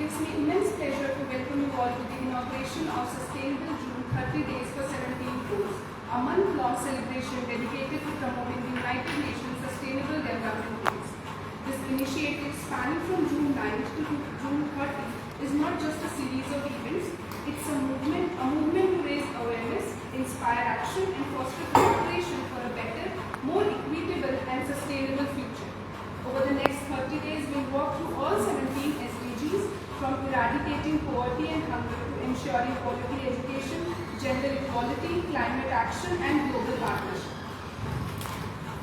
gives me immense pleasure to welcome you all to the inauguration of Sustainable June 30 Days for 17 Goals, a month-long celebration dedicated to promoting the United Nations Sustainable Development Goals. This initiative, spanning from June 9th to June 30, is not just a series of events, it's a movement to raise awareness, inspire action and foster collaboration for a better, more equitable and sustainable future. Over the next 30 days, we'll walk through all 17 SDGs, from eradicating poverty and hunger to ensuring quality education, gender equality, climate action and global partnership.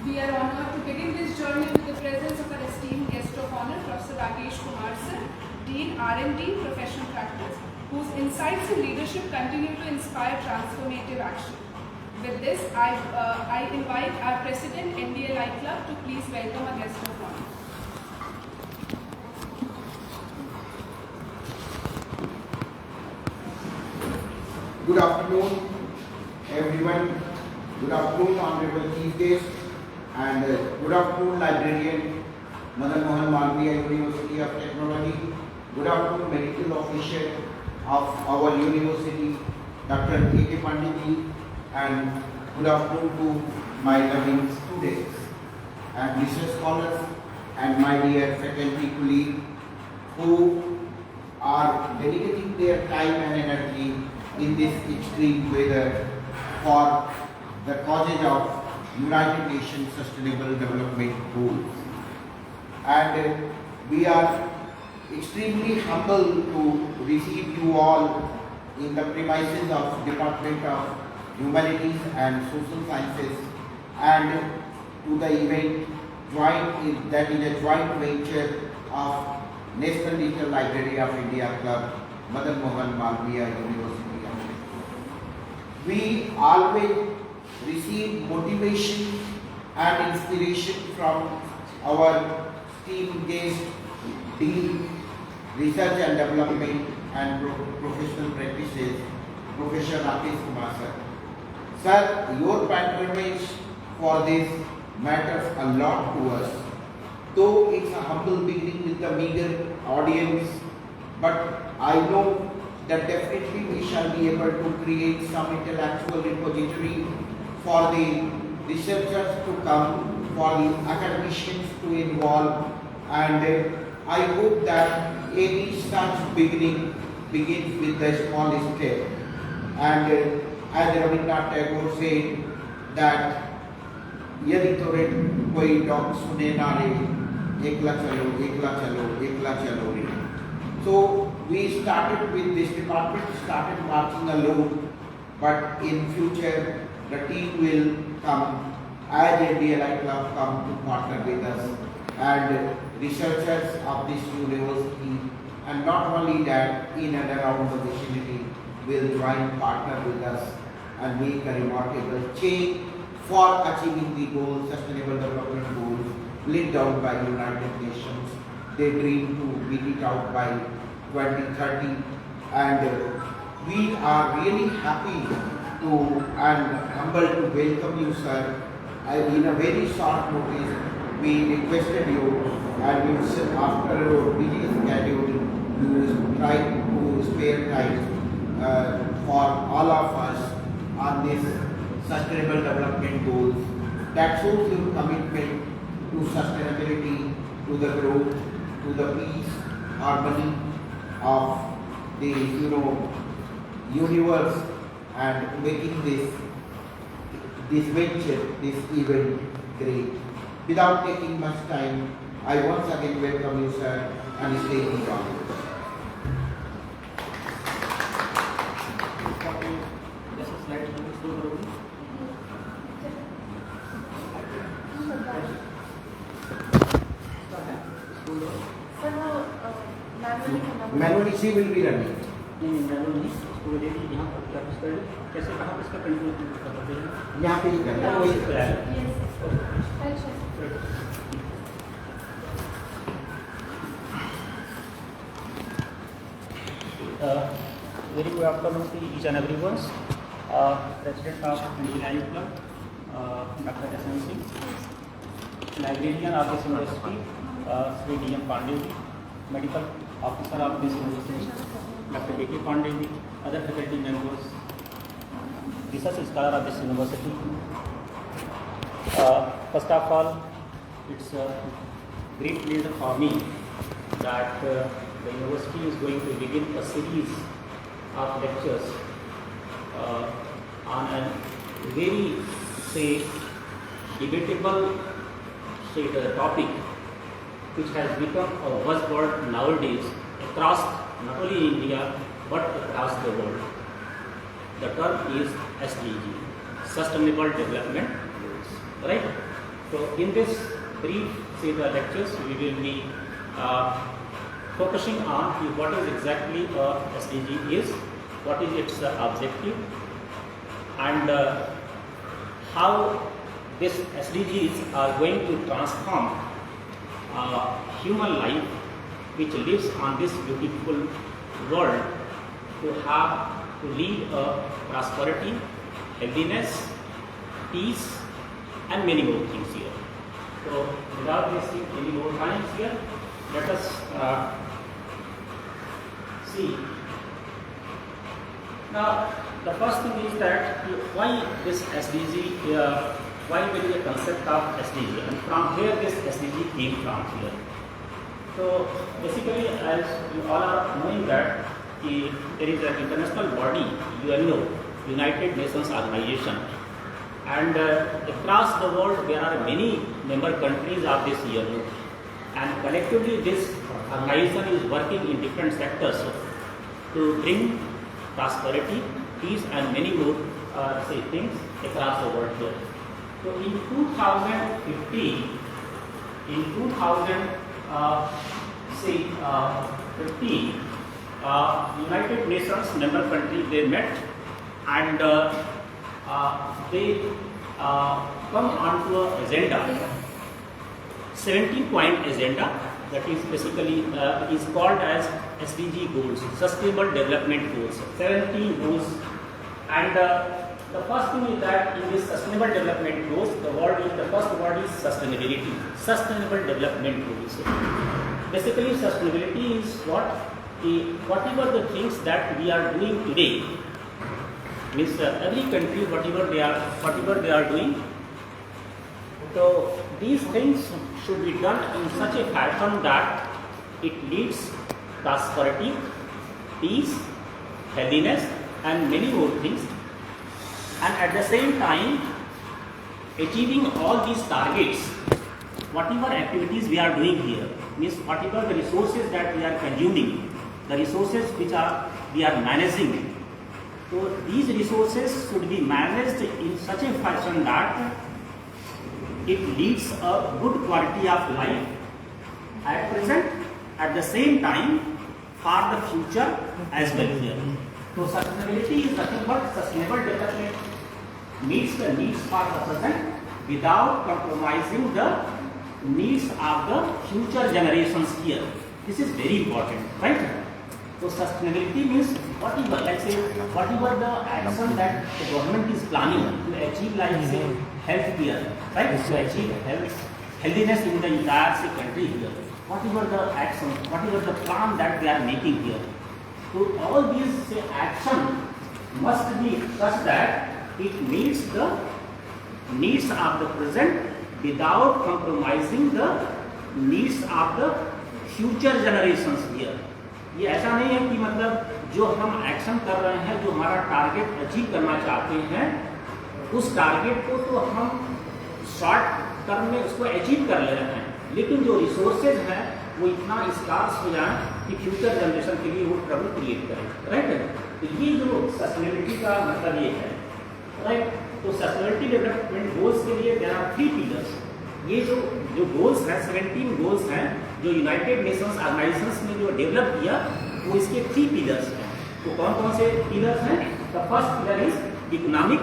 We are honored to begin this journey with the presence of our esteemed guest of honor, Professor Rakesh Kumar Sir, Dean R&D Professional Practice, whose insights and leadership continue to inspire transformative action. With this, I invite our President, NDLI Club, to please welcome our guest of honor. Good afternoon, everyone. Good afternoon, Honorable Chief Guest, and good afternoon, Librarian, Madan Mohan Malviya University of Technology. Good afternoon, Medical Officer of our University, Dr. A.K. Panditji, and good afternoon to my loving students and research scholars and my dear faculty colleagues who are dedicating their time and energy in this extreme weather for the causes of United Nations Sustainable Development Goals. And we are extremely humbled to receive you all in the premises of Department of Humanities and Social Sciences and to the event that is a joint venture of National Digital Library of India Club, Madan Mohan Malviya University. We always receive motivation and inspiration from our esteemed guest, Dean, Research and Development and Professional Practices, Professor Rakesh Kumar Sir. Sir, your patronage for this matters a lot to us. Though it's a humble beginning with a meager audience, but I know that definitely we shall be able to create some intellectual repository for the researchers to come, for the academicians to involve, and I hope that any such beginning begins with a small step. And as Rabindranath Tagore said that यदि तोरे कोई dog सुने ना रे एकला चलो रे. So we started with this department, started marching alone, but in future the team will come as a DLI Club come to partner with us and researchers of this university, and not only that, in and around the vicinity will join partner with us and make a remarkable change for achieving the goals, sustainable development goals laid down by United Nations. They dream to meet it out by 2030, and we are really happy to and humbled to welcome you, sir. In a very short notice, we requested you, and we after your busy schedule, you try to spare time for all of us on this sustainable development goals. That shows your commitment to sustainability, to the growth, to the peace, harmony of the universe, and making this venture, this event great. Without taking much time, I once again welcome you, sir, and stay in God. Manually she will be running. कैसे कहाँ पे इसका control करते हैं? यहाँ पे ही करना है, वही करना है। Very good afternoon to each and everyone. President of NDLI Club, Dr. S.M. Singh, Librarian of this University, Sri D.M. Pandey, Medical officer of this university, Dr. A.K. Pandey, other faculty members, research scholar of this university. First of all, it's a great pleasure for me that the university is going to begin a series of lectures on a very, debatable, topic which has become a buzzword nowadays across not only India but across the world. The term is SDG, Sustainable Development Goals. Right? So in this brief the lectures, we will be focusing on what is exactly a SDG is, what is its objective, and how these SDGs are going to transform human life which lives on this beautiful world to lead a prosperity, healthiness, peace, and many more things here. So without wasting any more time here, let us see. Now, the first thing is that why this SDG, why there is a concept of SDG, and from where this SDG came from here. So basically, as you all are knowing that there is an international body, UNO, United Nations Organization, and across the world there are many member countries of this UNO, and collectively this organization is working in different sectors to bring prosperity, peace, and many more things across the world here. So in 2015, United Nations member countries, they met and they come onto an agenda, 17-point agenda, that is basically it is called as SDG goals, Sustainable Development Goals, 17 goals. And the first thing is that in this Sustainable Development Goals, the first word is sustainability, Sustainable Development Goals. Basically, sustainability is whatever the things that we are doing today, means every country whatever they are doing. So these things should be done in such a fashion that it leads prosperity, peace, healthiness, and many more things. And at the same time, achieving all these targets, whatever activities we are doing here, means whatever the resources that we are consuming, the resources which we are managing. So these resources should be managed in such a fashion that it leads a good quality of life at present, at the same time for the future as well here. So sustainability is nothing but sustainable development meets the needs for the present without compromising the needs of the future generations here. This is very important, right? So sustainability means whatever, let's say, whatever the action that the government is planning to achieve, like say healthcare, right? To achieve healthiness in the entire country here. Whatever the action, whatever the plan that they are making here. So all these action must be such that it meets the needs of the present without compromising the needs of the future generations here. ये ऐसा नहीं है कि मतलब जो हम action कर रहे हैं, जो हमारा टारगेट अचीव करना चाहते हैं, उस टारगेट को तो हम शॉर्ट टर्म में उसको अचीव कर ले रहे हैं, लेकिन जो रिसोर्सेज हैं वो इतना स्कार्स हो जाए कि फ्यूचर जनरेशन के लिए वो ट्रबल क्रिएट करें, राइट? तो ये जो सस्टेनेबिलिटी का मतलब ये है, राइट? तो सस्टेनेबिलिटी डेवलपमेंट गोल्स के लिए देयर आर 3 पिलर्स. ये जो गोल्स हैं, 17 गोल्स हैं जो यूनाइटेड नेशंस ऑर्गेनाइजेशंस ने जो डेवलप किया, वो इसके 3 पिलर्स हैं. तो कौन कौन से पिलर्स हैं? The first pillar is economic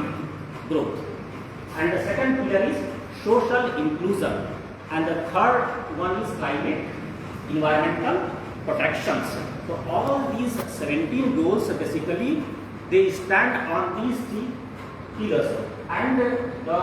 growth, and the second pillar is social inclusion, and the third one is climate environmental protections. So all these 17 goals basically they stand on these 3 pillars, and the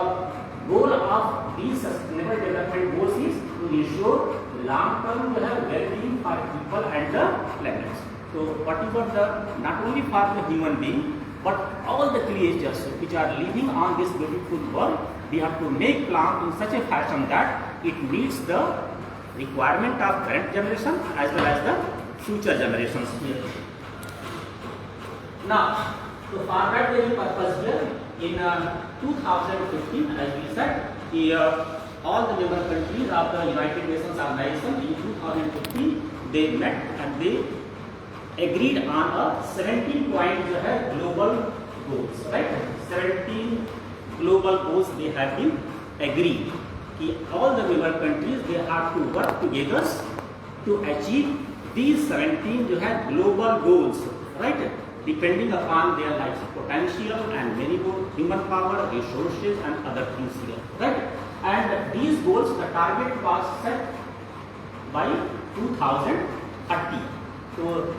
goal of these sustainable development goals is to ensure long-term well-being for people and the planets. So whatever the, not only for the human being, but all the creatures which are living on this beautiful world, we have to make plant in such a fashion that it meets the requirement of current generation as well as the future generations here. Now, so for that very purpose here, in 2015, as we said, all the member countries of the United Nations Organization in 2015, they met and they agreed on a 17-point global goals, right? 17 global goals they have been agreed. All the member countries, they have to work together to achieve these 17 global goals, right? Depending upon their life potential and many more human power, resources and other things here, right? And these goals, the target was set by 2030. So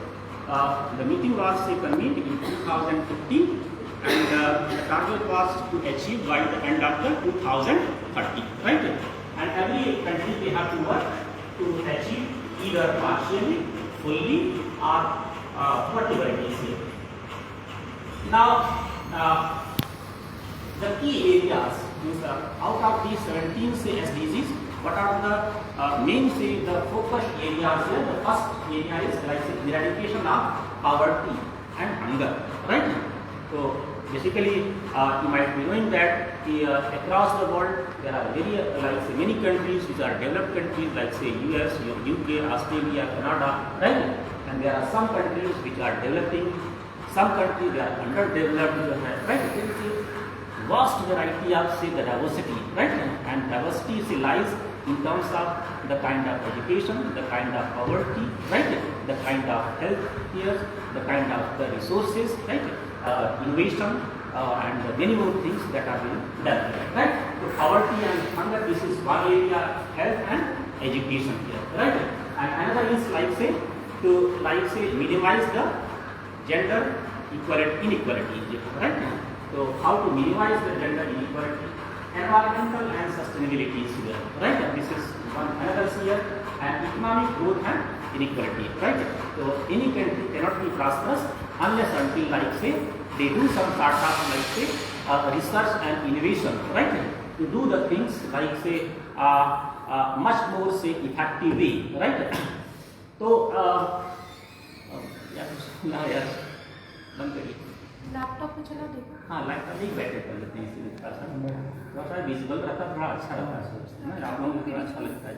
the meeting was convened in 2015 and the target was to achieve by the end of the 2030, right? And every country they have to work to achieve either partially, fully or whatever it is here. Now, the key areas is out of these 17 SDGs, what are the main the focus areas here? The first area is like eradication of poverty and hunger, right? So basically, you might be knowing that across the world there are many countries which are developed countries like say US, UK, Australia, Canada, right? And there are some countries which are developing. Some countries they are underdeveloped, right? There is a vast variety of say the diversity, right? And diversity lies in terms of the kind of education, the kind of poverty, right? The kind of health care, the kind of the resources, right? Innovation and many more things that are being done, right? So poverty and hunger, this is one area, health and education here, right? And another is like say minimize the gender inequality, right? So how to minimize the gender inequality, environmental and sustainability is here, right? This is one another here, and economic growth and inequality, right? So any country cannot be prosperous unless until like say they do some sort of like say research and innovation, right? To do the things like say much more say effective way, right? So यार बंद करिए laptop पे चला देखो। हाँ laptop ही बैठे कर लेते हैं इसीलिए थोड़ा सा विजिबल रहता थोड़ा अच्छा रहता है ना, आप लोगों को अच्छा लगता है।